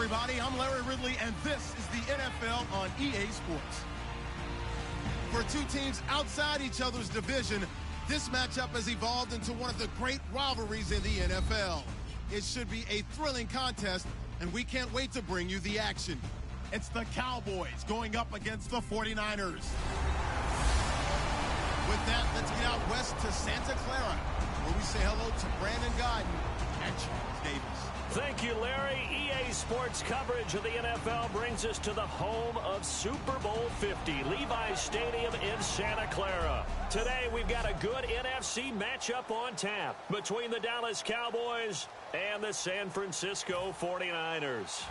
everybody. I'm Larry Ridley, and this is the NFL on EA Sports. For two teams outside each other's division, this matchup has evolved into one of the great rivalries in the NFL. It should be a thrilling contest, and we can't wait to bring you the action. It's the Cowboys going up against the 49ers. With that, let's get out west to Santa Clara, where we say hello to Brandon Godden and Charles Davis. Thank you, Larry. EA Sports coverage of the NFL brings us to the home of Super Bowl 50, Levi's Stadium in Santa Clara. Today, we've got a good NFC matchup on tap between the Dallas Cowboys and the San Francisco 49ers.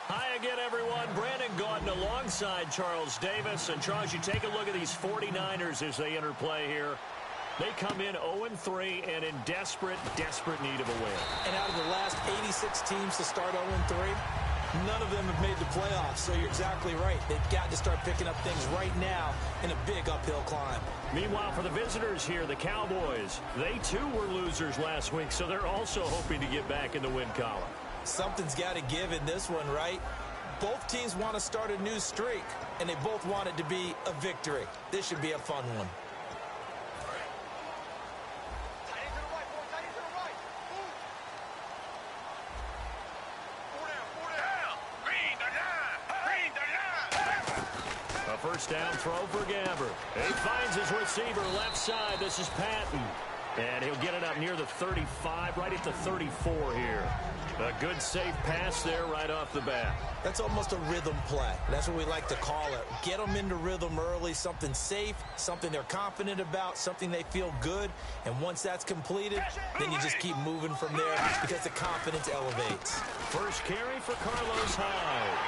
Hi again, everyone. Brandon Gaudin alongside Charles Davis. And, Charles, you take a look at these 49ers as they enter play here. They come in 0-3 and in desperate need of a win. And out of the last 86 teams to start 0-3, none of them have made the playoffs. So you're exactly right. They've got to start picking up things right now in a big uphill climb. Meanwhile, for the visitors here, the Cowboys, they too were losers last week, so they're also hoping to get back in the win column. Something's got to give in this one, right? Both teams want to start a new streak, and they both want it to be a victory. This should be a fun one. A first down throw for Gabbert. He finds his receiver left side. This is Patton. And he'll get it up near the 35, right at the 34 here. A good safe pass there right off the bat. That's almost a rhythm play. That's what we like to call it. Get them into rhythm early, something safe, something they're confident about, something they feel good. And once that's completed, then you just keep moving from there because the confidence elevates. First carry for Carlos Hyde.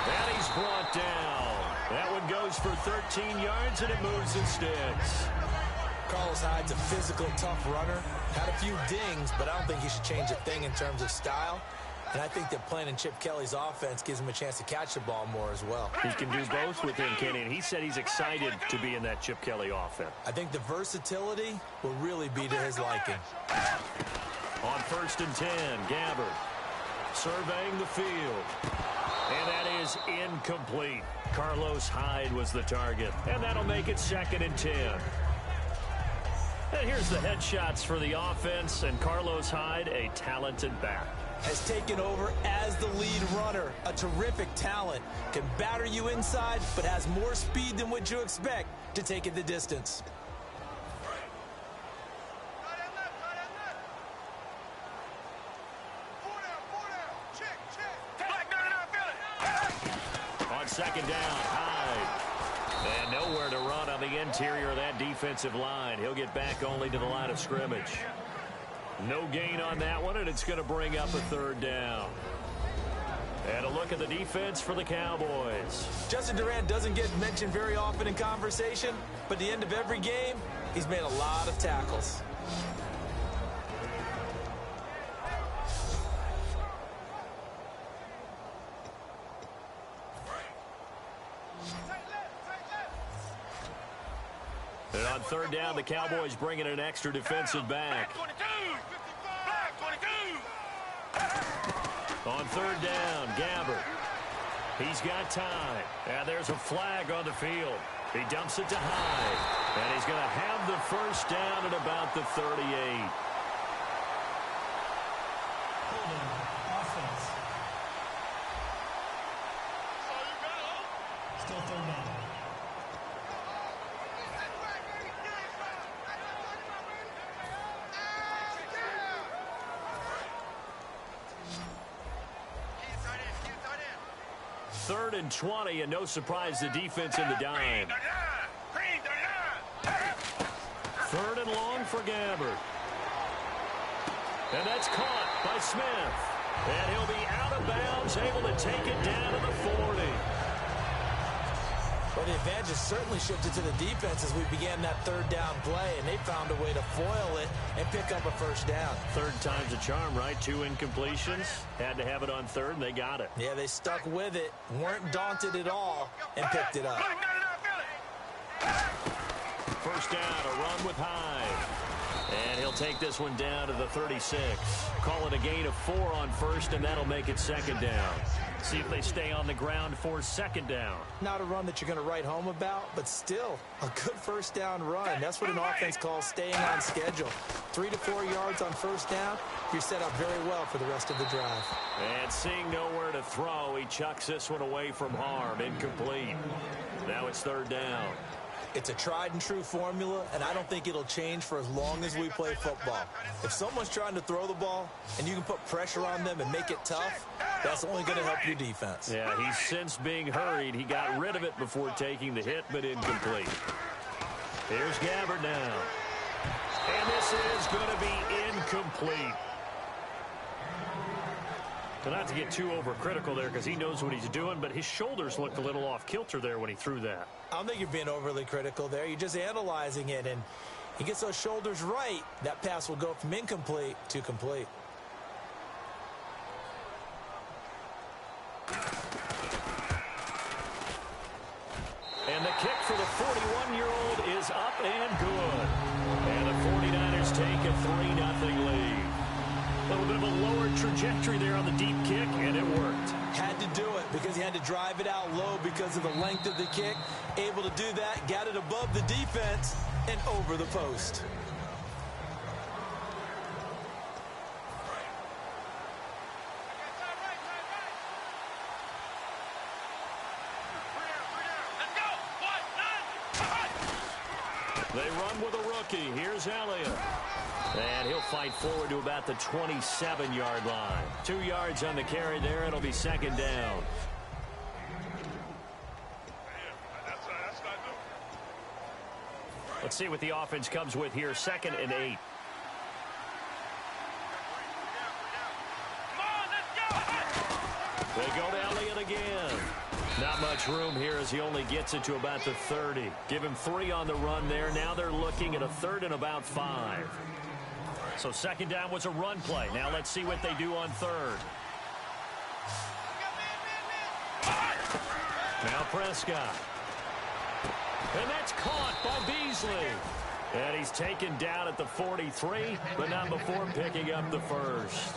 And he's brought down. That one goes for 13 yards, and it moves and sticks. Carlos Hyde's a physical, tough runner. Had a few dings, but I don't think he should change a thing in terms of style. And I think that playing in Chip Kelly's offense gives him a chance to catch the ball more as well. He can do both with him, Kenny, and he said he's excited to be in that Chip Kelly offense. I think the versatility will really be to his liking. On 1st and 10, Gabbert surveying the field. And that is incomplete. Carlos Hyde was the target, and that'll make it 2nd and 10. And here's the headshots for the offense, and Carlos Hyde, a talented back. Has taken over as the lead runner. A terrific talent. Can batter you inside, but has more speed than what you expect to take it the distance. On 2nd down, Hyde. And nowhere to run on the interior of that defensive line. He'll get back only to the line of scrimmage. No gain on that one, and it's going to bring up a 3rd down. And a look at the defense for the Cowboys. Justin Durant doesn't get mentioned very often in conversation, but at the end of every game, he's made a lot of tackles. And on 3rd down, the Cowboys bringing an extra defensive back. On 3rd down, Gabbert. He's got time. And there's a flag on the field. He dumps it to Hyde. And he's going to have the first down at about the 38. Offense. Still 3rd down. Third and 20, and no surprise, the defense in the dime. 3rd and long for Gabbert. And that's caught by Smith. And he'll be out of bounds, able to take it down to the 40. Well, the advantage has certainly shifted to the defense as we began that 3rd down play, and they found a way to foil it and pick up a first down. 3rd time's a charm, right? 2 incompletions. Had to have it on 3rd, and they got it. Yeah, they stuck with it, weren't daunted at all, and picked it up. First down, a run with Hyde. And he'll take this one down to the 36. Call it a gain of 4 on first, and that'll make it second down. See if they stay on the ground for second down. Not a run that you're going to write home about, but still a good first down run. That's what an offense calls staying on schedule. 3 to 4 yards on first down, you're set up very well for the rest of the drive. And seeing nowhere to throw, he chucks this one away from harm. Incomplete. Now it's third down. It's a tried-and-true formula, and I don't think it'll change for as long as we play football. If someone's trying to throw the ball and you can put pressure on them and make it tough, that's only going to help your defense. Yeah, he's since being hurried. He got rid of it before taking the hit, but incomplete. Here's Gabbard now. And this is going to be incomplete. Not to get too overcritical there because he knows what he's doing, but his shoulders looked a little off kilter there when he threw that. I don't think you're being overly critical there. You're just analyzing it, and he gets those shoulders right. That pass will go from incomplete to complete. And the kick for the 41-year-old is up and good. And the 49ers take a 3-0 lead. A little bit of a lower trajectory there on the deep kick, and it worked. Had to do it because he had to drive it out low because of the length of the kick. Able to do that, got it above the defense and over the post. They run with a rookie. Here's Elliott. And he'll fight forward to about the 27-yard line. 2 yards on the carry there. It'll be second down. Let's see what the offense comes with here. 2nd and 8. They go to Elliott again. Not much room here as he only gets it to about the 30. Give him 3 on the run there. Now they're looking at a 3rd and about 5. So second down was a run play. Now let's see what they do on 3rd. Now Prescott. And that's caught by Beasley. And he's taken down at the 43, but not before picking up the first.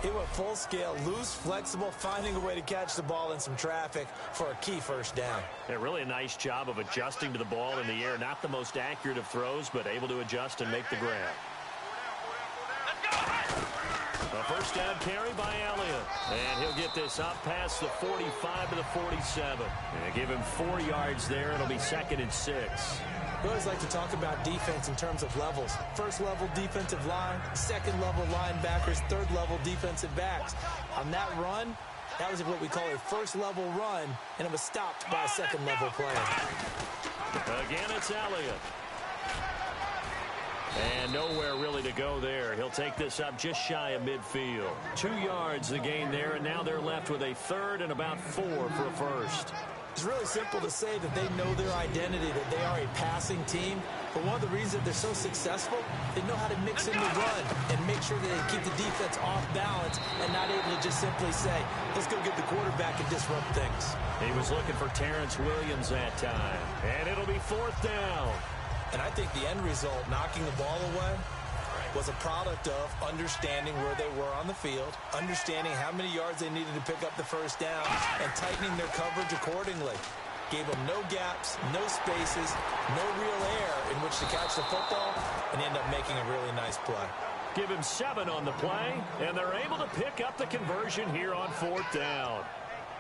He went full scale, loose, flexible, finding a way to catch the ball in some traffic for a key first down. Yeah, really a nice job of adjusting to the ball in the air. Not the most accurate of throws, but able to adjust and make the grab. A first down carry by Elliott. And he'll get this up past the 45 to the 47. And give him 4 yards there. It'll be 2nd and 6. We always like to talk about defense in terms of levels. First level defensive line, second level linebackers, third level defensive backs. On that run, that was what we call a first level run, and it was stopped by a second level player. Again, it's Elliott. And nowhere really to go there. He'll take this up just shy of midfield. 2 yards the gain there, and now they're left with a 3rd and about 4 for a first. It's really simple to say that they know their identity, that they are a passing team. But one of the reasons that they're so successful, they know how to mix in the run and make sure that they keep the defense off balance and not able to just simply say, let's go get the quarterback and disrupt things. He was looking for Terrence Williams that time. And it'll be 4th down. And I think the end result, knocking the ball away, was a product of understanding where they were on the field, understanding how many yards they needed to pick up the first down, and tightening their coverage accordingly. Gave them no gaps, no spaces, no real air in which to catch the football, and end up making a really nice play. Give him 7 on the play, and they're able to pick up the conversion here on 4th down.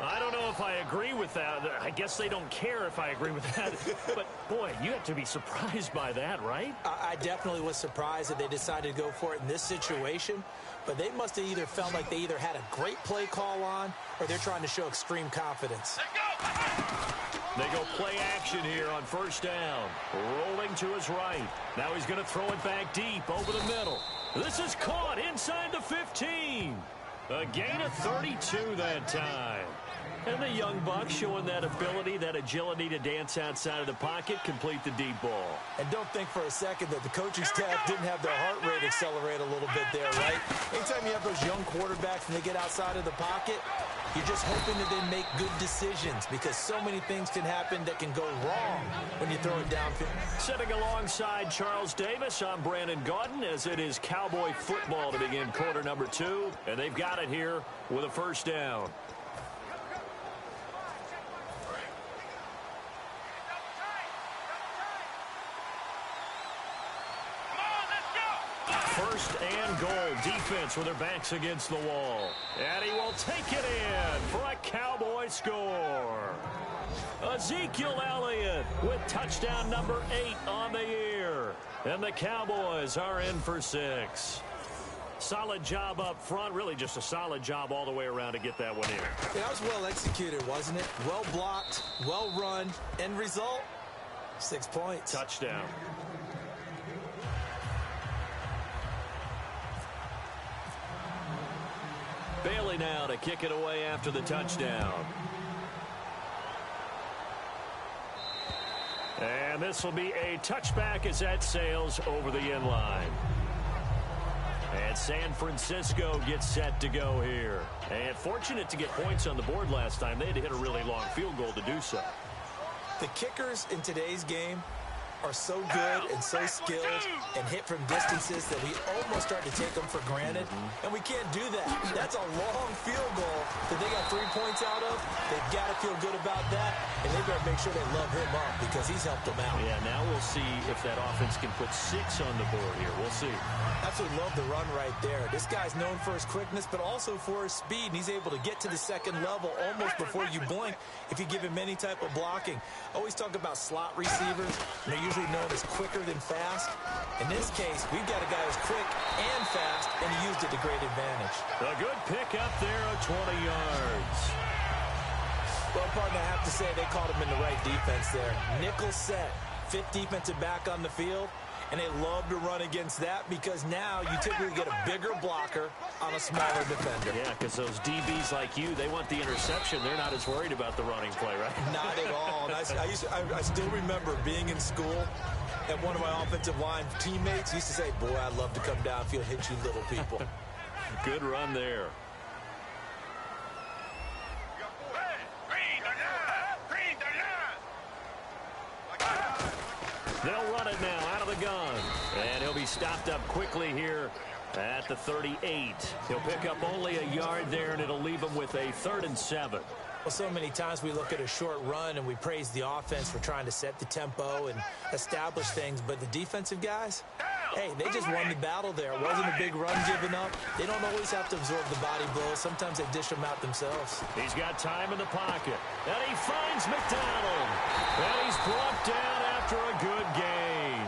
I don't know if I agree with that. I guess they don't care if I agree with that. But, boy, you have to be surprised by that, right? I definitely was surprised that they decided to go for it in this situation. But they must have either felt like they either had a great play call on or they're trying to show extreme confidence. They go play action here on first down. Rolling to his right. Now he's going to throw it back deep over the middle. This is caught inside the 15. A gain of 32 that time. And the young buck showing that ability, that agility to dance outside of the pocket, complete the deep ball. And don't think for a second that the coaching staff didn't have their heart rate accelerate a little bit there, right? Anytime you have those young quarterbacks and they get outside of the pocket, You're just hoping that they make good decisions because so many things can happen that can go wrong when you throw it downfield. Sitting alongside Charles Davis, I'm Brandon Gaudin as it is Cowboy football to begin quarter number 2. And they've got it here with a first down. First and goal. Defense with their backs against the wall. And he will take it in for a Cowboy score. Ezekiel Elliott with touchdown number 8 on the year. And the Cowboys are in for 6. Solid job up front. Really just a solid job all the way around to get that one in. Yeah, that was well executed, wasn't it? Well blocked, well run. End result, 6 points. Touchdown. Bailey now to kick it away after the touchdown. And this will be a touchback as that sails over the end line. And San Francisco gets set to go here. And fortunate to get points on the board last time. They had to hit a really long field goal to do so. The kickers in today's game are so good and so skilled and hit from distances that we almost start to take them for granted, and we can't do that. That's a long field goal that they got 3 points out of. They've got to feel good about that, and they better make sure they love him up because he's helped them out. Yeah, now we'll see if that offense can put 6 on the board here. We'll see. Absolutely love the run right there. This guy's known for his quickness, but also for his speed, and he's able to get to the second level almost before you blink if you give him any type of blocking. Always talk about slot receivers. They're usually known as quicker than fast. In this case, we've got a guy who's quick and fast, and he used it to great advantage. A good pick up there of 20 yards. Well, partner, I have to say they called him in the right defense there. Nickel set, 5th defensive back on the field, and they love to run against that because now you typically get a bigger blocker on a smaller defender. Yeah, because those DBs like you, they want the interception. They're not as worried about the running play, right? Not at all. And I still remember being in school, and one of my offensive line teammates used to say, boy, I'd love to come downfield and hit you little people. Good run there. They'll run it now out of the gun. And he'll be stopped up quickly here at the 38. He'll pick up only a yard there, and it'll leave him with a 3rd and 7. Well, so many times we look at a short run and we praise the offense for trying to set the tempo and establish things, but the defensive guys, hey, they just won the battle there. It wasn't a big run given up. They don't always have to absorb the body blows. Sometimes they dish them out themselves. He's got time in the pocket, and he finds McDonald. And he's brought down after a good gain.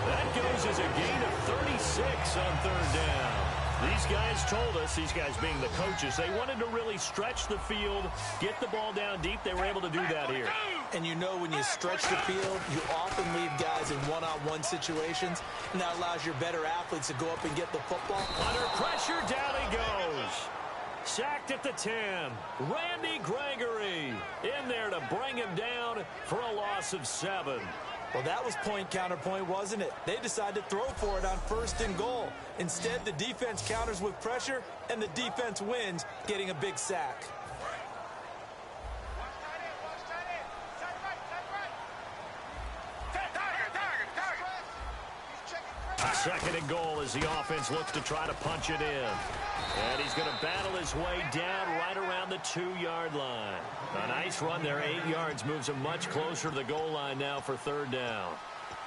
That goes as a gain of 36 on 3rd down. These guys told us, these guys being the coaches, they wanted to really stretch the field, get the ball down deep. They were able to do that here. And you know when you stretch the field, you often leave guys in one-on-one situations, and that allows your better athletes to go up and get the football. Under pressure, down he goes. Sacked at the 10. Randy Gregory in there to bring him down for a loss of 7. Well, that was point counterpoint, wasn't it? They decided to throw for it on 1st and goal. Instead, the defense counters with pressure, and the defense wins, getting a big sack. Second and goal as the offense looks to try to punch it in. And he's going to battle his way down right around the 2-yard line. A nice run there, 8 yards, moves him much closer to the goal line now for 3rd down.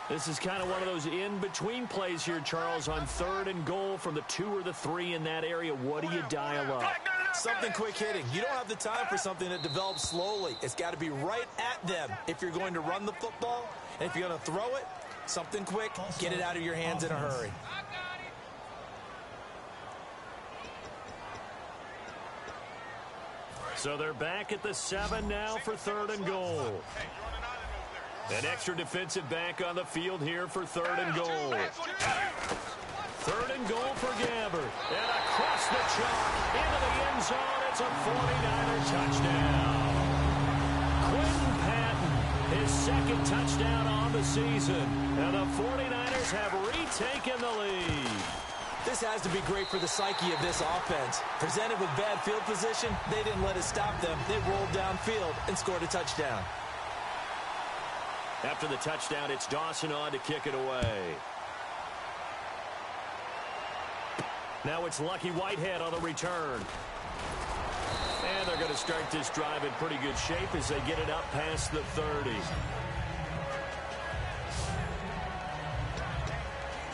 This is kind of one of those in-between plays here, Charles, on 3rd and goal from the 2 or the 3 in that area. What do you dial up? Something quick hitting. You don't have the time for something that develops slowly. It's got to be right at them if you're going to run the football. And if you're going to throw it, something quick, get it out of your hands in a hurry. So they're back at the 7 now for 3rd and goal. An extra defensive back on the field here for 3rd and goal. 3rd and goal for Gabbert. And across the chalk into the end zone. It's a 49er touchdown. Quentin Patton, his 2nd touchdown on the season. And the 49ers have retaken the lead. This has to be great for the psyche of this offense. Presented with bad field position, they didn't let it stop them. They rolled downfield and scored a touchdown. After the touchdown, it's Dawson on to kick it away. Now it's Lucky Whitehead on the return. And they're going to start this drive in pretty good shape as they get it up past the 30.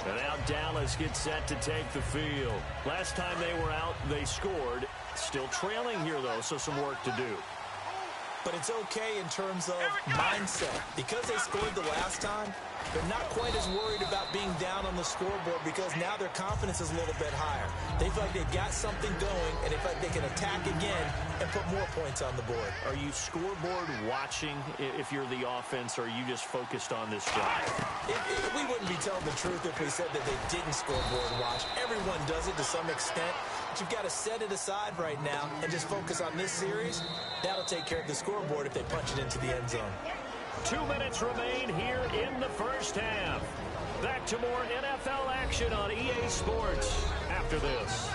And now Dallas gets set to take the field. Last time they were out, they scored. Still trailing here, though, so some work to do. But it's okay in terms of mindset. Because they scored the last time, they're not quite as worried about being down on the scoreboard because now their confidence is a little bit higher. They feel like they've got something going, and they feel like they can attack again and put more points on the board. Are you scoreboard watching if you're the offense, or are you just focused on this drive? We wouldn't be telling the truth if we said that they didn't scoreboard watch. Everyone does it to some extent. But you've got to set it aside right now and just focus on this series. That'll take care of the scoreboard if they punch it into the end zone. 2 minutes remain here in the first half. Back to more NFL action on EA Sports after this.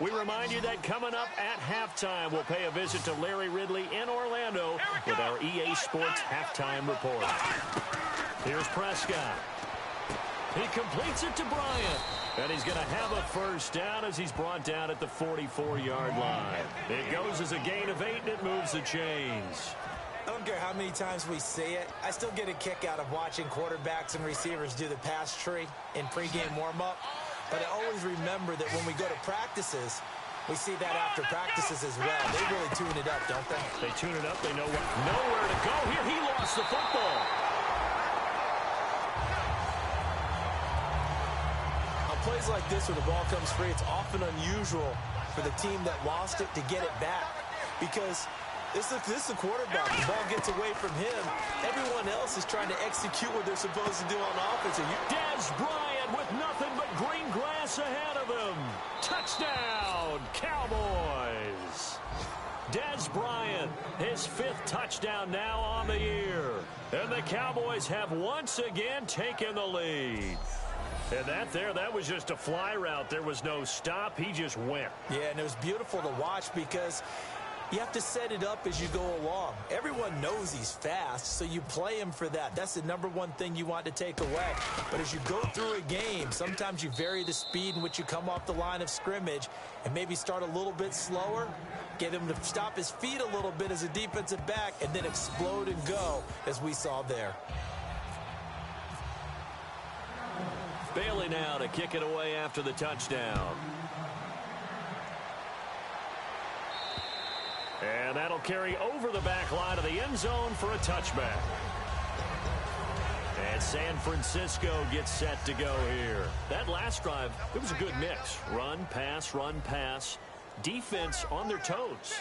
We remind you that coming up at halftime, we'll pay a visit to Larry Ridley in Orlando with our EA Sports halftime report. Here's Prescott. He completes it to Bryant. And he's going to have a first down as he's brought down at the 44-yard line. It goes as a gain of 8, and it moves the chains. I don't care how many times we see it. I still get a kick out of watching quarterbacks and receivers do the pass tree in pregame warm-up. But I always remember that when we go to practices, we see that after practices as well. They really tune it up, don't they? They tune it up. They know nowhere to go. Here, he lost the football. Plays like this where the ball comes free, it's often unusual for the team that lost it to get it back because this is a quarterback. The ball gets away from him. Everyone else is trying to execute what they're supposed to do on offense. Dez Bryant with nothing but green grass ahead of him. Touchdown, Cowboys. Dez Bryant, his 5th touchdown now on the year. And the Cowboys have once again taken the lead. And that was just a fly route. There was no stop. He just went. Yeah, and it was beautiful to watch because you have to set it up as you go along. Everyone knows he's fast, so you play him for that. That's the #1 thing you want to take away. But as you go through a game, sometimes you vary the speed in which you come off the line of scrimmage and maybe start a little bit slower, get him to stop his feet a little bit as a defensive back, and then explode and go, as we saw there. Bailey now to kick it away after the touchdown. And that'll carry over the back line of the end zone for a touchback. And San Francisco gets set to go here. That last drive, it was a good mix. Run, pass, defense on their toes.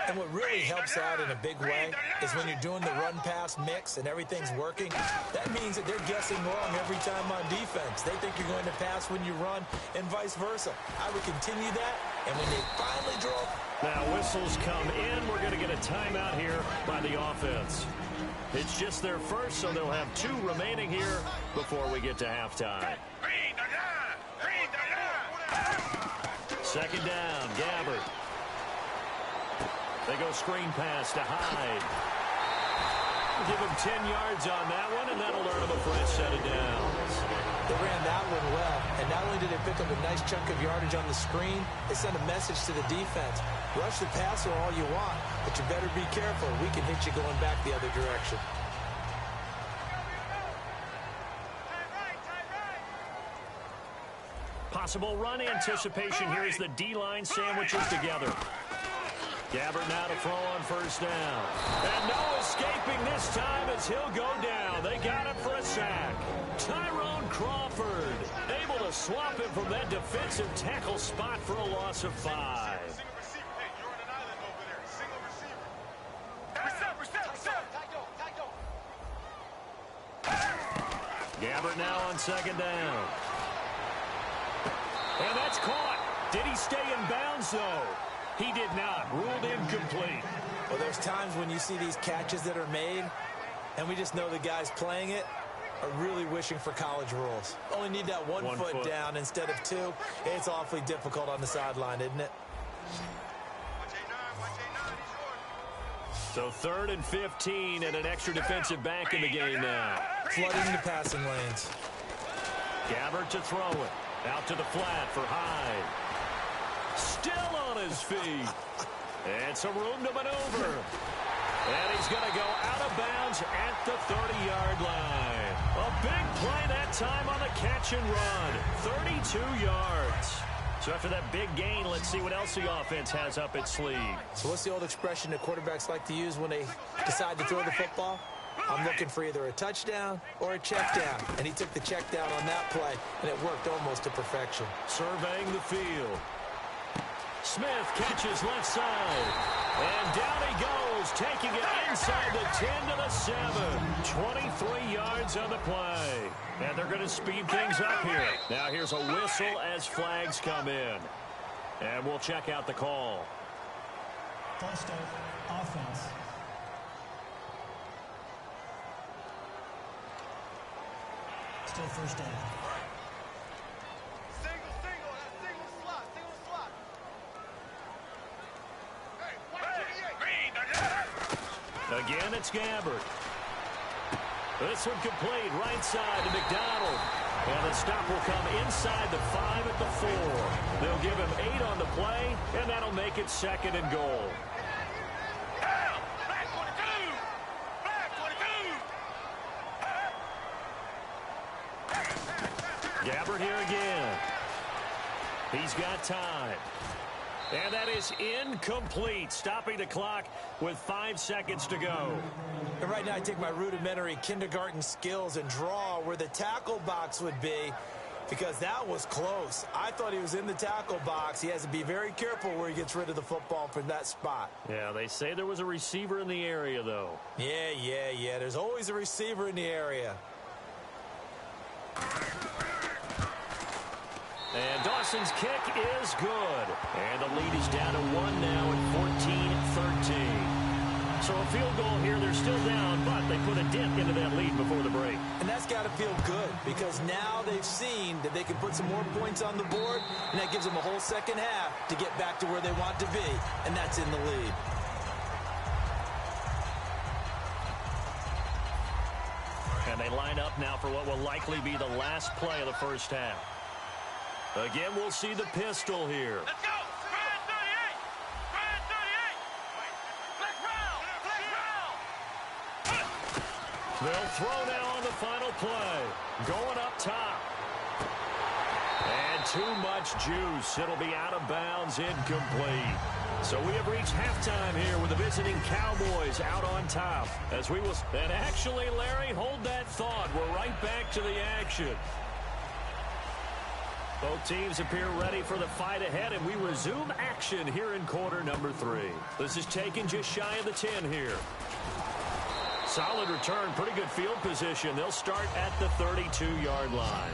And what really helps out in a big way is when you're doing the run-pass mix and everything's working, that means that they're guessing wrong every time on defense. They think you're going to pass when you run and vice versa. I would continue that, and when they finally draw... Now whistles come in. We're going to get a timeout here by the offense. It's just their first, so they'll have 2 remaining here before we get to halftime. Second down, Gabbert. They go screen pass to Hyde. Give him 10 yards on that one, and that'll earn him a fresh set of downs. They ran that one well, and not only did they pick up a nice chunk of yardage on the screen, they sent a message to the defense. Rush the passer all you want, but you better be careful. We can hit you going back the other direction. Possible run anticipation here as the D-line sandwiches together. Gabbert now to throw on first down. And no escaping this time as he'll go down. They got him for a sack. Tyrone Crawford able to swap him from that defensive tackle spot for a loss of 5. Gabbert now on second down. And that's caught. Did he stay in bounds, though? He did not. Ruled incomplete. Well, there's times when you see these catches that are made, And we just know the guys playing it are really wishing for college rules. Only need that one foot down instead of two. It's awfully difficult on the sideline, isn't it? So 3rd and 15 and an extra defensive back in the game now. Flooding the passing lanes. Gabbert to throw it. Out to the flat for Hyde. Still on his feet. And some room to maneuver. And he's going to go out of bounds at the 30-yard line. A big play that time on the catch and run. 32 yards. So after that big gain, let's see what else the offense has up its sleeve. So what's the old expression that quarterbacks like to use when they decide to throw the football? I'm looking for either a touchdown or a check down. And he took the check down on that play, and it worked almost to perfection. Surveying the field. Smith catches left side. And down he goes, taking it inside the 10 to the 7. 23 yards on the play. And they're going to speed things up here. Now here's a whistle as flags come in. And we'll check out the call. False start, offense. Still first down. Again, it's Gabbert. This one complete, right side to McDonald. And the stop will come inside the 5 at the 4. They'll give him 8 on the play, and that'll make it 2nd and goal. Gabbert here again. He's got time. And that is incomplete, stopping the clock with 5 seconds to go. And right now I take my rudimentary kindergarten skills and draw where the tackle box would be, because that was close. I thought he was in the tackle box. He has to be very careful where he gets rid of the football from that spot. Yeah, they say there was a receiver in the area, though. Yeah. There's always a receiver in the area. And Dawson's kick is good. And the lead is down to 1 now at 14-13. So a field goal here, they're still down, but they put a dent into that lead before the break. And that's got to feel good, because now they've seen that they can put some more points on the board, and that gives them a whole second half to get back to where they want to be, and that's in the lead. And they line up now for what will likely be the last play of the first half. Again, we'll see the pistol here. Let's go! Spread 38! Spread 38! Flex round! Flex round! They'll throw now on the final play. Going up top. And too much juice. It'll be out of bounds, incomplete. So we have reached halftime here with the visiting Cowboys out on top. As we will... And actually, Larry, hold that thought. We're right back to the action. Both teams appear ready for the fight ahead, and we resume action here in quarter number 3. This is taken just shy of the 10 here. Solid return, pretty good field position. They'll start at the 32-yard line.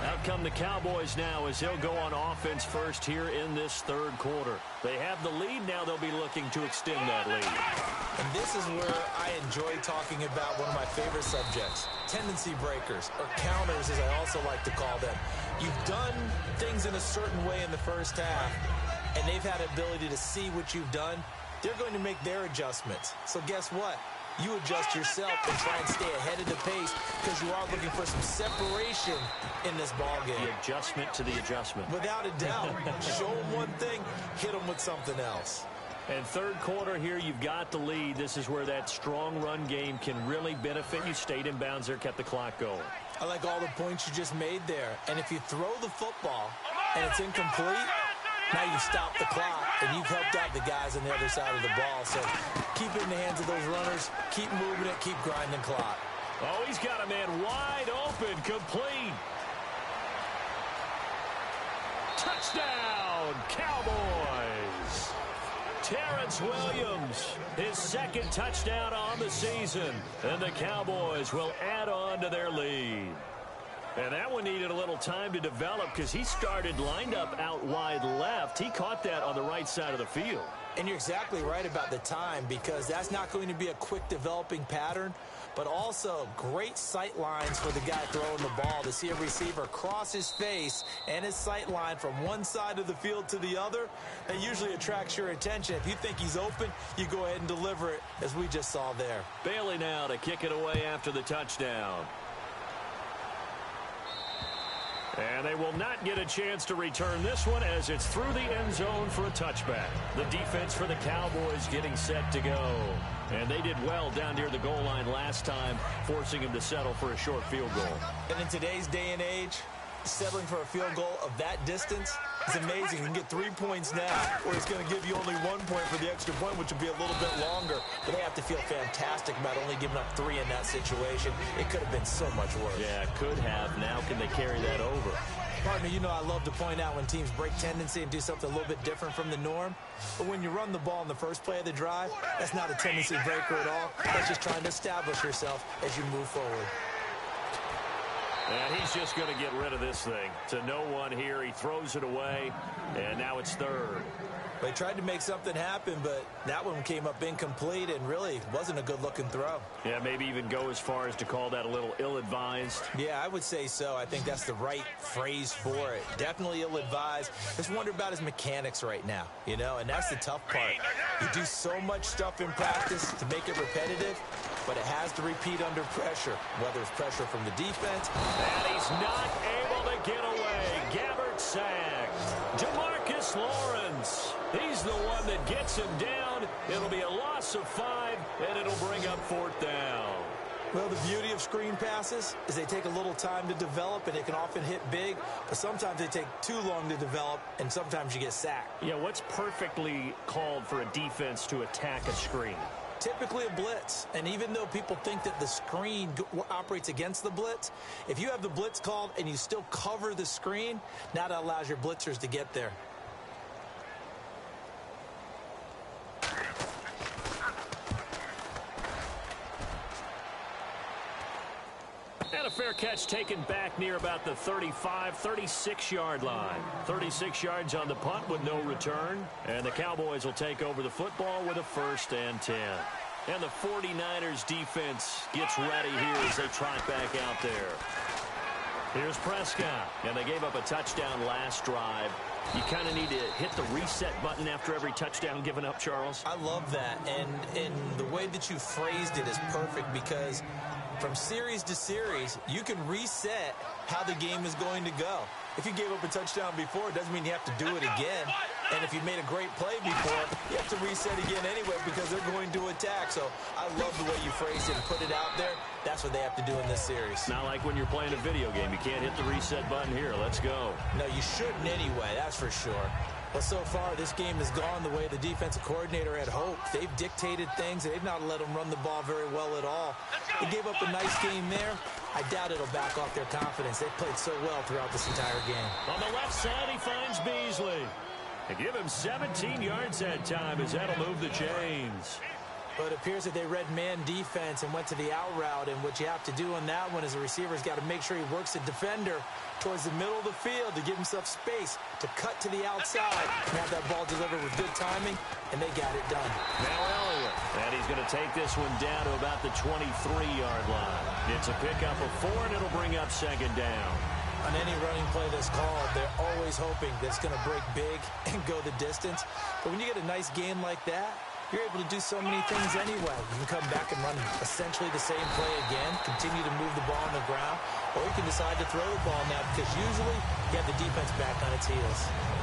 Out come the Cowboys now as they'll go on offense first here in this third quarter. They have the lead now. They'll be looking to extend that lead. And this is where I enjoy talking about one of my favorite subjects, tendency breakers, or counters as I also like to call them. You've done things in a certain way in the first half, and they've had the ability to see what you've done. They're going to make their adjustments. So guess what? You adjust yourself and try and stay ahead of the pace, because you are looking for some separation in this ballgame. The adjustment to the adjustment. Without a doubt. Show them one thing, hit them with something else. And third quarter here, you've got the lead. This is where that strong run game can really benefit you. Stayed in bounds there, kept the clock going. I like all the points you just made there. And if you throw the football and it's incomplete, now you stop the clock, and you've helped out the guys on the other side of the ball. So keep it in the hands of those runners. Keep moving it. Keep grinding clock. Oh, he's got a man wide open, complete. Touchdown, Cowboys. Terrence Williams, his second touchdown on the season. And the Cowboys will add on to their lead. And that one needed a little time to develop because he started lined up out wide left. He caught that on the right side of the field. And you're exactly right about the time, because that's not going to be a quick developing pattern, but also great sight lines for the guy throwing the ball to see a receiver cross his face and his sight line from one side of the field to the other. That usually attracts your attention. If you think he's open, you go ahead and deliver it, as we just saw there. Bailey now to kick it away after the touchdown. And they will not get a chance to return this one, as it's through the end zone for a touchback. The defense for the Cowboys getting set to go. And they did well down near the goal line last time, forcing him to settle for a short field goal. And in today's day and age, settling for a field goal of that distance is amazing. You can get 3 points now, or he's going to give you only 1 point for the extra point, which would be a little bit longer. But they have to feel fantastic about only giving up 3 in that situation. It could have been so much worse. Yeah, could have. Now can they carry that over? Partner, you know I love to point out when teams break tendency and do something a little bit different from the norm. But when you run the ball in the first play of the drive, that's not a tendency breaker at all. That's just trying to establish yourself as you move forward. And he's just going to get rid of this thing. To no one here. He throws it away, and now it's third. They tried to make something happen, but that one came up incomplete and really wasn't a good-looking throw. Yeah, maybe even go as far as to call that a little ill-advised. Yeah, I would say so. I think that's the right phrase for it. Definitely ill-advised. Just wonder about his mechanics right now, you know, and that's the tough part. You do so much stuff in practice to make it repetitive, but it has to repeat under pressure, whether it's pressure from the defense. And he's not able to get away. Gabbert sacked. DeMarcus Lawrence. He's the one that gets him down. It'll be a loss of 5, and it'll bring up 4th down. Well, the beauty of screen passes is they take a little time to develop, and they can often hit big, but sometimes they take too long to develop, and sometimes you get sacked. Yeah, what's perfectly called for a defense to attack a screen? Typically a blitz, and even though people think that the screen operates against the blitz, if you have the blitz called and you still cover the screen, now that allows your blitzers to get there. And a fair catch taken back near about the 35, 36-yard line. 36 yards on the punt with no return. And the Cowboys will take over the football with a 1st and 10. And the 49ers defense gets ready here as they trot back out there. Here's Prescott. And they gave up a touchdown last drive. You kind of need to hit the reset button after every touchdown given up, Charles. I love that. And the way that you phrased it is perfect, because from series to series, you can reset how the game is going to go. If you gave up a touchdown before, it doesn't mean you have to do it again. And if you made a great play before, you have to reset again anyway, because they're going to attack. So I love the way you phrased it and put it out there. That's what they have to do in this series. Not like when you're playing a video game. You can't hit the reset button here. Let's go. No, you shouldn't anyway, that's for sure. Well, so far, this game has gone the way the defensive coordinator had hoped. They've dictated things. They've not let them run the ball very well at all. They gave up a nice game there. I doubt it'll back off their confidence. They played so well throughout this entire game. On the left side, he finds Beasley. They give him 17 yards that time, as that'll move the chains. But it appears that they read man defense and went to the out route, and what you have to do on that one is the receiver's got to make sure he works the defender towards the middle of the field to give himself space to cut to the outside and have that ball delivered with good timing, and they got it done. Now Elliott, and he's going to take this one down to about the 23-yard line. It's a pickup of 4, and it'll bring up 2nd down. On any running play that's called, they're always hoping that it's going to break big and go the distance. But when you get a nice game like that, you're able to do so many things anyway. You can come back and run essentially the same play again, continue to move the ball on the ground, or you can decide to throw the ball now, because usually you have the defense back on its heels.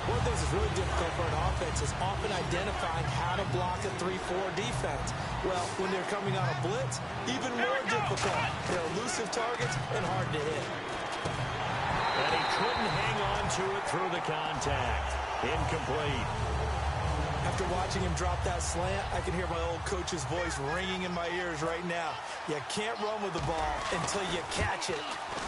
One of the things that's really difficult for an offense is often identifying how to block a 3-4 defense. Well, when they're coming on a blitz, even more difficult. They're elusive targets and hard to hit. And he couldn't hang on to it through the contact. Incomplete. After watching him drop that slant, I can hear my old coach's voice ringing in my ears right now. You can't run with the ball until you catch it.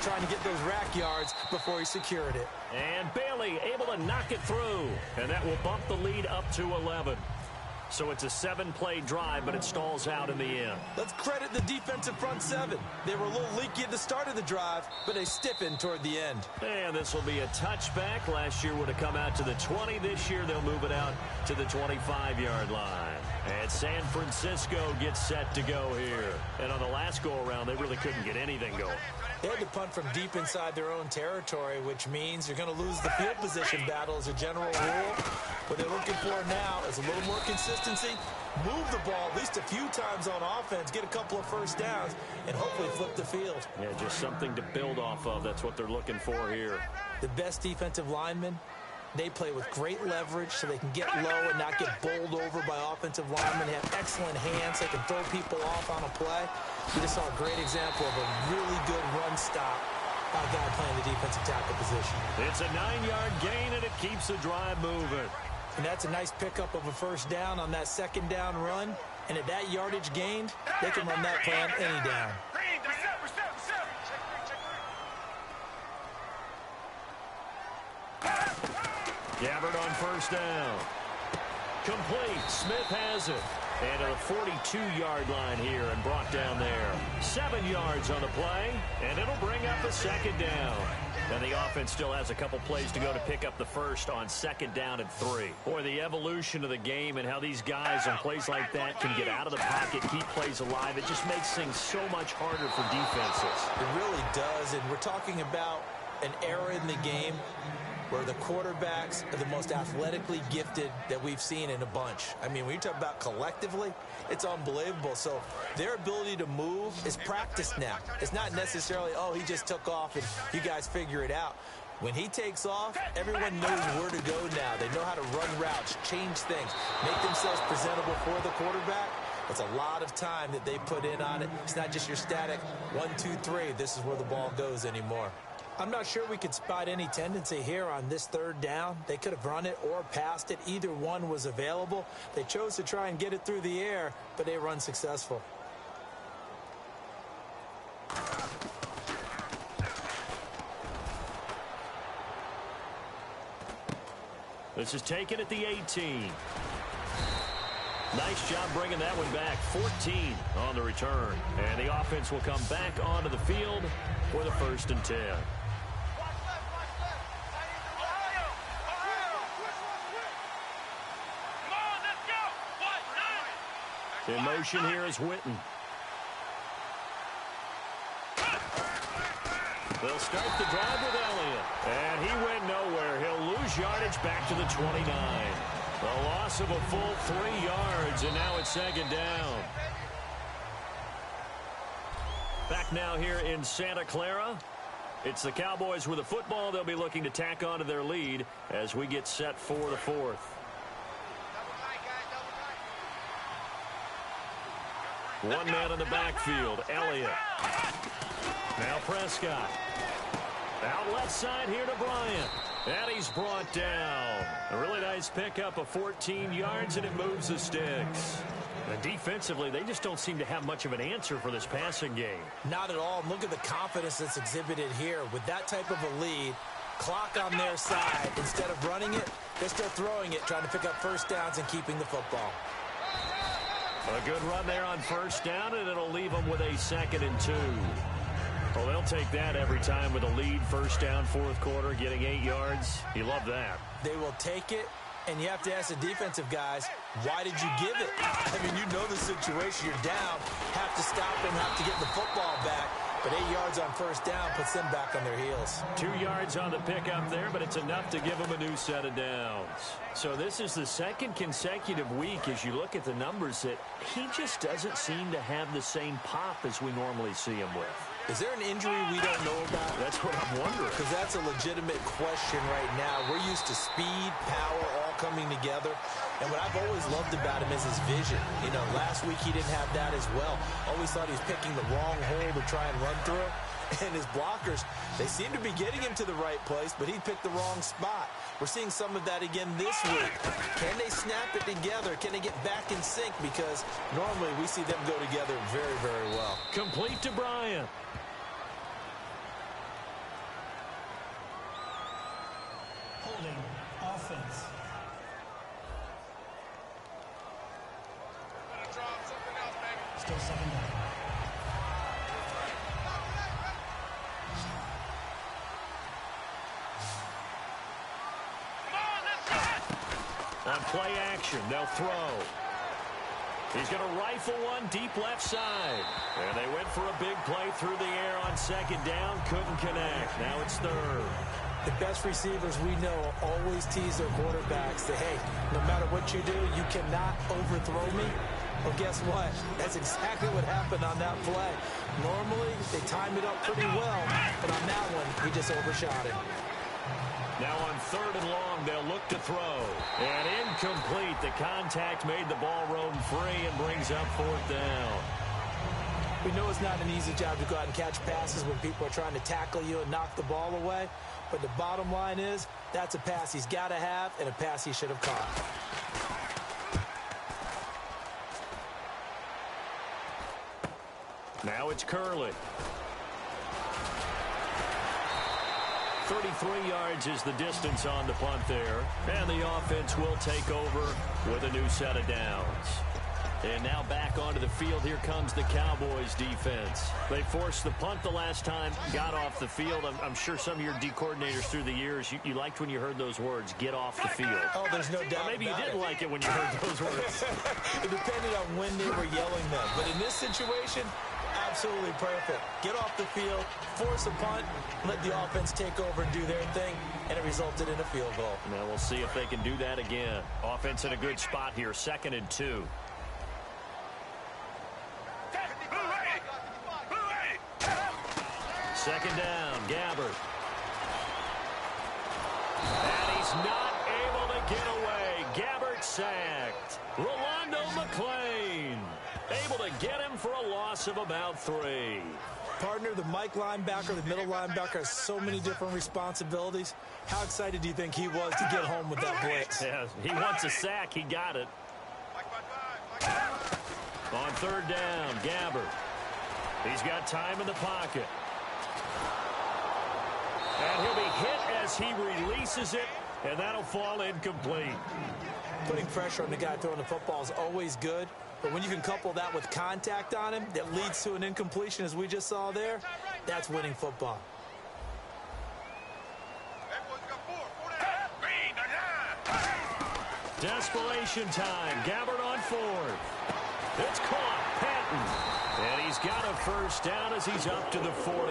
Trying to get those rack yards before he secured it. And Bailey able to knock it through. And that will bump the lead up to 11. So it's a 7-play drive, but it stalls out in the end. Let's credit the defensive front seven. They were a little leaky at the start of the drive, but they stiffened toward the end. And this will be a touchback. Last year would have come out to the 20. This year they'll move it out to the 25-yard line. And San Francisco gets set to go here. And on the last go-around, they really couldn't get anything going. They had to punt from deep inside their own territory, which means you're going to lose the field position battle as a general rule. What they're looking for now is a little more consistency, move the ball at least a few times on offense, get a couple of first downs, and hopefully flip the field. Yeah, just something to build off of. That's what they're looking for here. The best defensive linemen, they play with great leverage so they can get low and not get bowled over by offensive linemen. They have excellent hands. They can throw people off on a play. We just saw a great example of a really good run stop by a guy playing the defensive tackle position. It's a 9-yard gain, and it keeps the drive moving. And that's a nice pickup of a first down on that second down run. And at that yardage gained, they can run that play on any down. Gabbard on first down. Complete. Smith has it. And to the 42-yard line here and brought down there. 7 yards on the play, and it'll bring up a second down. And the offense still has a couple plays to go to pick up the first on second down and 3. Boy, the evolution of the game and how these guys on plays like that can get out of the pocket, keep plays alive, it just makes things so much harder for defenses. It really does, and we're talking about an era in the game where the quarterbacks are the most athletically gifted that we've seen in a bunch. I mean, when you talk about collectively, it's unbelievable. So their ability to move is practiced now. It's not necessarily, oh, he just took off and you guys figure it out. When he takes off, everyone knows where to go now. They know how to run routes, change things, make themselves presentable for the quarterback. It's a lot of time that they put in on it. It's not just your static 1, 2, 3. This is where the ball goes anymore. I'm not sure we could spot any tendency here on this third down. They could have run it or passed it. Either one was available. They chose to try and get it through the air, but they were unsuccessful. This is taken at the 18. Nice job bringing that one back. 14 on the return. And the offense will come back onto the field for the 1st and 10. In motion here is Witten. They'll start the drive with Elliott. And he went nowhere. He'll lose yardage back to the 29. A loss of a full 3 yards, and now it's second down. Back now here in Santa Clara. It's the Cowboys with the football. They'll be looking to tack on to their lead as we get set for the 4th. One man in the backfield, Elliott. Now Prescott. Out left side here to Bryant. And he's brought down. A really nice pickup of 14 yards, and it moves the sticks. And defensively, they just don't seem to have much of an answer for this passing game. Not at all. Look at the confidence that's exhibited here. With that type of a lead, clock on their side, instead of running it, they're still throwing it, trying to pick up first downs and keeping the football. A good run there on first down, and it'll leave them with a 2nd and 2. Well, they'll take that every time with a lead. First down, 4th quarter, getting 8 yards. You love that. They will take it, and you have to ask the defensive guys, why did you give it? I mean, you know the situation. You're down, have to stop them, have to get the football back. But 8 yards on first down puts them back on their heels. 2 yards on the pickup there, but it's enough to give them a new set of downs. So this is the 2nd consecutive week, as you look at the numbers, that he just doesn't seem to have the same pop as we normally see him with. Is there an injury we don't know about? That's what I'm wondering. Because that's a legitimate question right now. We're used to speed, power, all coming together. And what I've always loved about him is his vision. You know, last week he didn't have that as well. Always thought he was picking the wrong hole to try and run through. And his blockers, they seem to be getting him to the right place, but he picked the wrong spot. We're seeing some of that again this week. Can they snap it together? Can they get back in sync? Because normally we see them go together very, very well. Complete to Bryant. Holding offense. Still second down. On play action, they'll throw. He's going to rifle one deep left side. And they went for a big play through the air on second down. Couldn't connect. Now it's third. The best receivers we know always tease their quarterbacks that, hey, no matter what you do, you cannot overthrow me. Well, guess what? That's exactly what happened on that play. Normally, they time it up pretty well, but on that one, he just overshot it. Now on third and long, they'll look to throw. And incomplete. The contact made the ball roam free and brings up fourth down. We know it's not an easy job to go out and catch passes when people are trying to tackle you and knock the ball away. But the bottom line is, that's a pass he's got to have and a pass he should have caught. Now it's Curley. 33 yards is the distance on the punt there. And the offense will take over with a new set of downs. And now back onto the field. Here comes the Cowboys defense. They forced the punt the last time, got off the field. I'm sure some of your D coordinators through the years, you liked when you heard those words, get off the field. Oh, there's no doubt. Or maybe you about didn't like it when you heard those words. It depended on when they were yelling them. But in this situation, absolutely perfect. Get off the field, force a punt, let the offense take over and do their thing, and it resulted in a field goal. Now we'll see if they can do that again. Offense in a good spot here, 2nd and 2. Second down, Gabbert. And he's not able to get away. Gabbert sacked. Rolando McClain able to get him for a loss of about 3. Partner, the Mike linebacker, the middle linebacker has so many different responsibilities. How excited do you think he was to get home with that blitz? Yeah, he wants a sack. He got it. On third down, Gabbert. He's got time in the pocket. And he'll be hit as he releases it, and that'll fall incomplete. Putting pressure on the guy throwing the football is always good, but when you can couple that with contact on him that leads to an incompletion, as we just saw there, that's winning football. Desperation time. Gabbert on fourth. It's caught. Patton. And he's got a first down as he's up to the 48.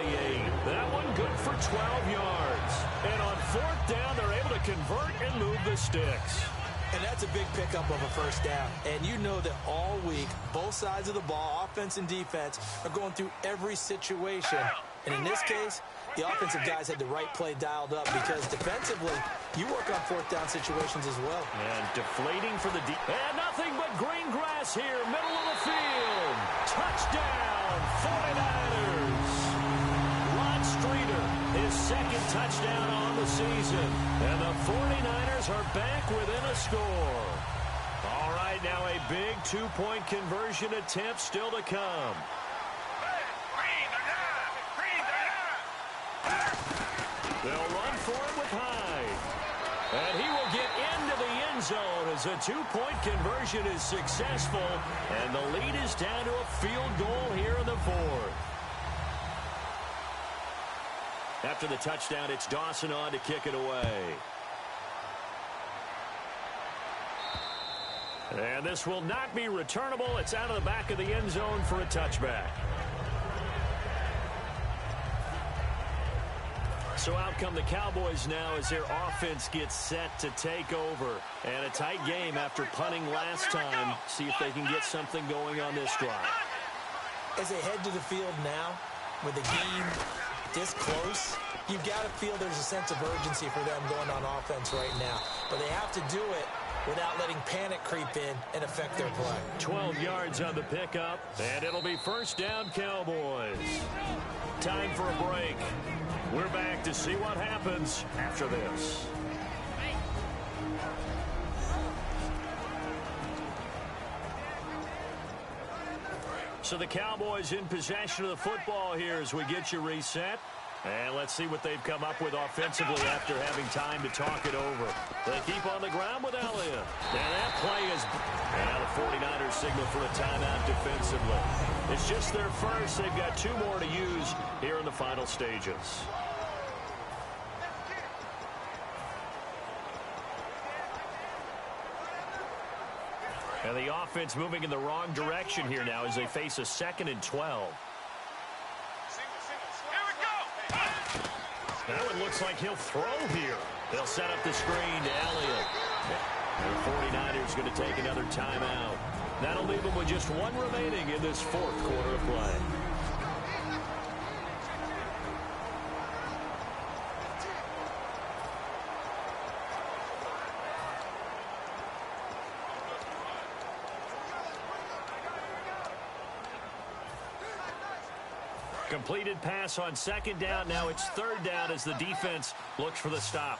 That one good for 12 yards. And on fourth down, they're able to convert and move the sticks. And that's a big pickup of a first down. And you know that all week, both sides of the ball, offense and defense, are going through every situation. And in this case, the offensive guys had the right play dialed up because defensively, you work on fourth down situations as well. And deflating for the deep. And nothing but green grass here, middle of the field. Touchdown, 49ers. Rod Streeter, his 2nd touchdown on the season. And the 49ers are back within a score. All right, now a big 2-point conversion attempt still to come. They'll run for it with Hyde. And he will get into the end zone as a 2-point conversion is successful. And the lead is down to a field goal here in the 4th. After the touchdown, it's Dawson on to kick it away. And this will not be returnable. It's out of the back of the end zone for a touchback. So out come the Cowboys now as their offense gets set to take over. And a tight game after punting last time. See if they can get something going on this drive. As they head to the field now, with the game this close, you've got to feel there's a sense of urgency for them going on offense right now. But they have to do it without letting panic creep in and affect their play. 12 yards on the pickup, and it'll be first down Cowboys. Time for a break. We're back to see what happens after this. So the Cowboys in possession of the football here as we get you reset. And let's see what they've come up with offensively after having time to talk it over. They keep on the ground with Elliott. And that play is... And now the 49ers signal for a timeout defensively. It's just their first. They've got 2 more to use here in the final stages. And the offense moving in the wrong direction here now as they face a 2nd and 12. Now it looks like he'll throw here. They'll set up the screen to Elliott. The 49ers going to take another timeout. That'll leave them with just 1 remaining in this 4th quarter of play. Completed pass on 2nd down. Now it's 3rd down as the defense looks for the stop.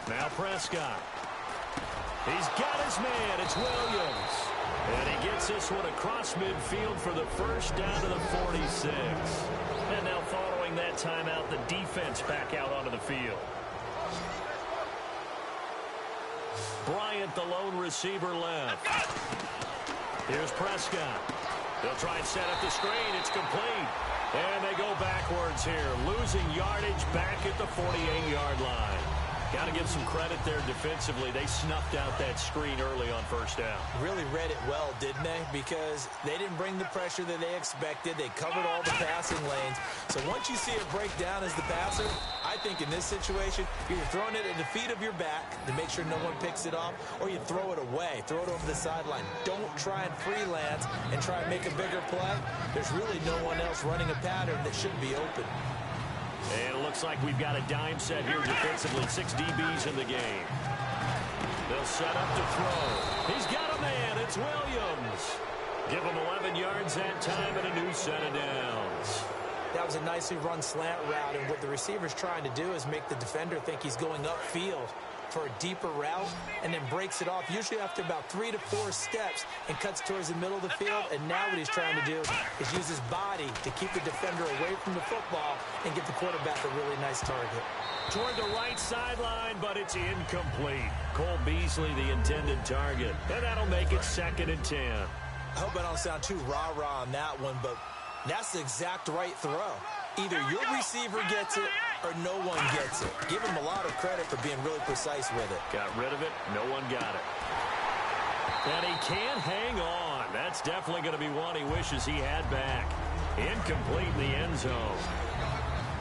Now Prescott. He's got his man. It's Williams. And he gets this one across midfield for the first down to the 46. And now following that timeout, the defense back out onto the field. Bryant, the lone receiver, left. Here's Prescott. They'll try and set up the screen. It's complete. And they go backwards here, losing yardage back at the 48-yard line. Got to give some credit there defensively. They snuffed out that screen early on 1st down. Really read it well, didn't they? Because they didn't bring the pressure that they expected. They covered all the passing lanes. So once you see it break down as the passer, I think in this situation, you're throwing it at the feet of your back to make sure no one picks it off, or you throw it away, throw it over the sideline. Don't try and freelance and try and make a bigger play. There's really no one else running a pattern that should be open. And it looks like we've got a dime set here defensively. 6 DBs in the game. They'll set up to throw. He's got a man. It's Williams. Give him 11 yards that time and a new set of downs. That was a nicely run slant route, and what the receiver's trying to do is make the defender think he's going upfield for a deeper route and then breaks it off, usually after about 3 to 4 steps, and cuts towards the middle of the field. And now what he's trying to do is use his body to keep the defender away from the football and get the quarterback a really nice target. Toward the right sideline, but it's incomplete. Cole Beasley, the intended target, and that'll make it 2nd and 10. I hope I don't sound too rah-rah on that one, but that's the exact right throw. Either your receiver gets it or no one gets it. Give him a lot of credit for being really precise with it. Got rid of it. No one got it. And he can't hang on. That's definitely going to be one he wishes he had back. Incomplete in the end zone.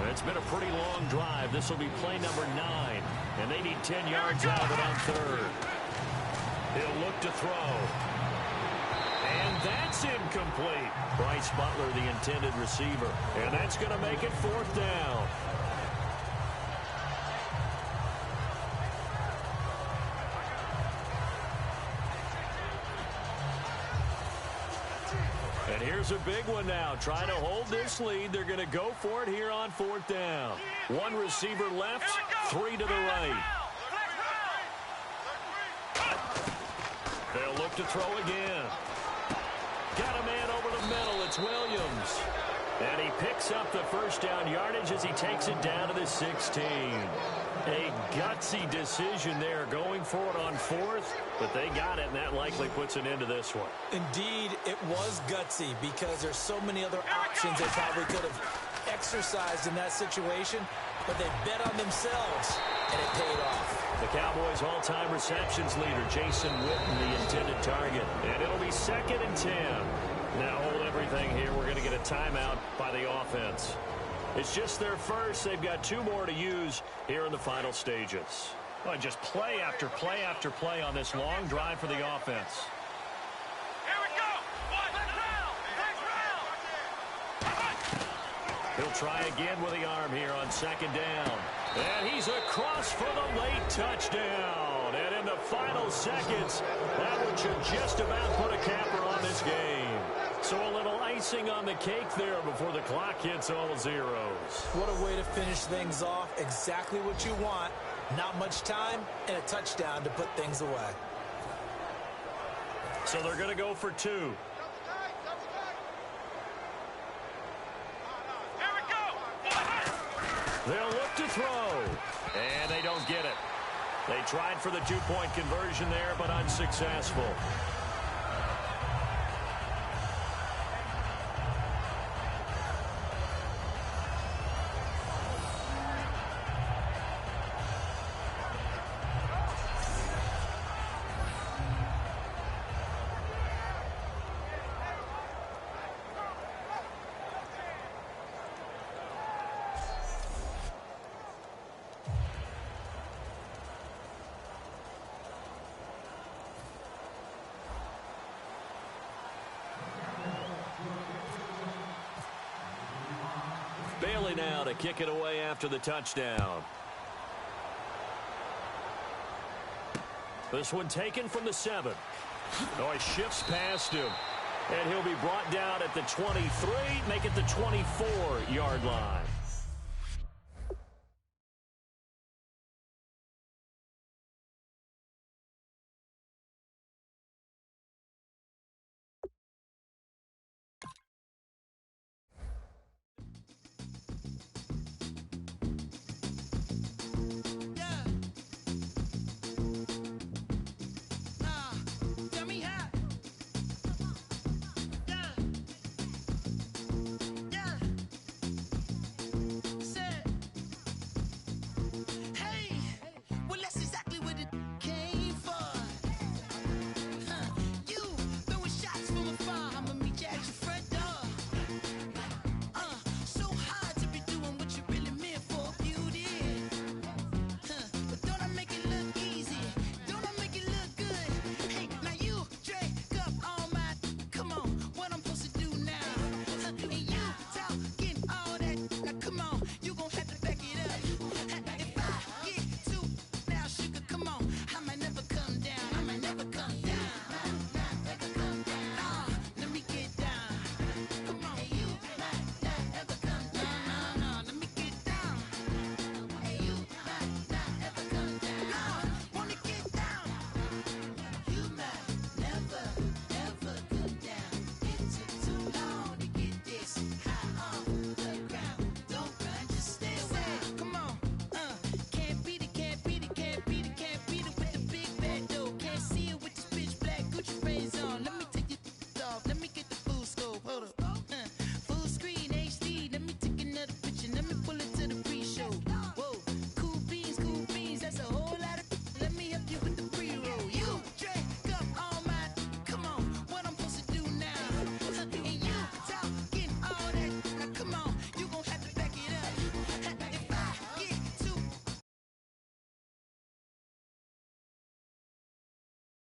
It's been a pretty long drive. This will be play number 9. And they need 10 yards out of it on 3rd. He'll look to throw. And that's incomplete. Bryce Butler, the intended receiver. And that's going to make it 4th down. And here's a big one now. Trying to hold this lead. They're going to go for it here on 4th down. 1 receiver left, 3 to the right. They'll look to throw again. Got a man over the middle. It's Williams. And he picks up the first down yardage as he takes it down to the 16. A gutsy decision there, going for it on 4th, but they got it, and that likely puts an end to this one. Indeed, it was gutsy because there's so many other options they probably could have exercised in that situation, but they bet on themselves, and it paid off. The Cowboys' all-time receptions leader, Jason Witten, the intended target, and it'll be 2nd and 10. Now hold everything here. We're going to get a timeout by the offense. It's just their first. They've got 2 more to use here in the final stages. Well, just play after play after play on this long drive for the offense. Here we go. He'll try again with the arm here on 2nd down. And he's across for the late touchdown. And in the final seconds, that one should just about put a capper on this game. So a little icing on the cake there before the clock hits all zeros. What a way to finish things off. Exactly what you want. Not much time and a touchdown to put things away. So they're going to go for 2. They'll look to throw. And they don't get it. They tried for the two-point conversion there, but unsuccessful. Bailey now to kick it away after the touchdown. This one taken from the 7. Oh, he shifts past him. And he'll be brought down at the 23, make it the 24-yard line.